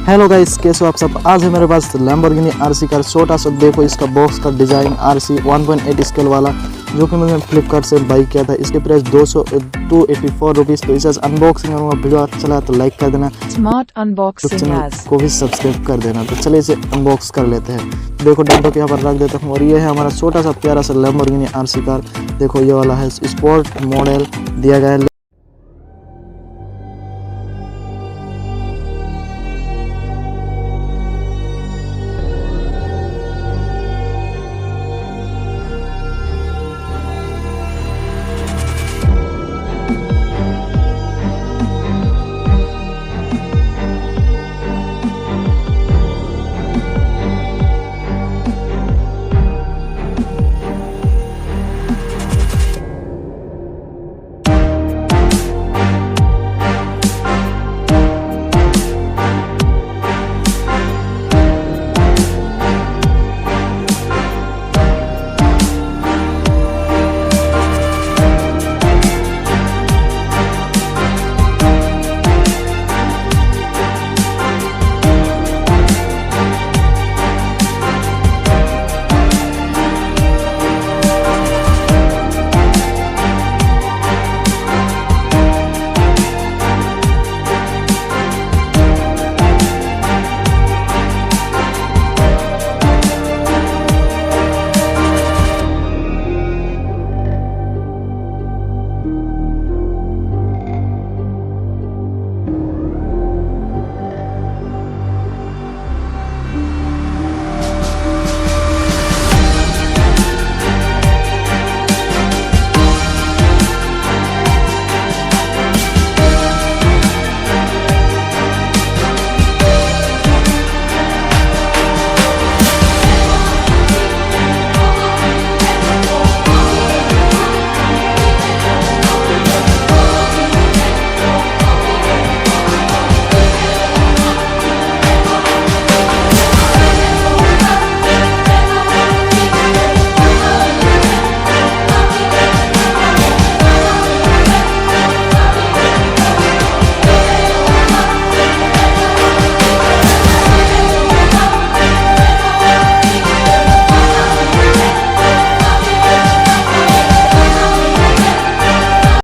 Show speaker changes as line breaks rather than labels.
Hello guys, कैसे हो आप सब। आज है मेरे पास लैम्बोर्गिनी आरसी कार। छोटा सा देखो इसका बॉक्स का डिज़ाइन, आरसी 1.8 स्केल वाला, जो कि मैंने फ्लिपकार्ट से बाई किया था। इसके प्राइस 284 रुपीज़। तो इसे अनबॉक्सिंग करूँगा। वीडियो अच्छा लगा तो लाइक कर देना,
स्मार्ट अनबॉक्सिंग
चैनल को भी सब्सक्राइब कर देना। तो चलिए इसे अनबॉक्स कर लेते हैं। देखो डंडों के यहाँ पर रख देता हूँ। और ये है हमारा छोटा सा प्यारा सा लैम्बोर्गिनी आरसी कार। देखो ये वाला है, स्पोर्ट मॉडल दिया गया है।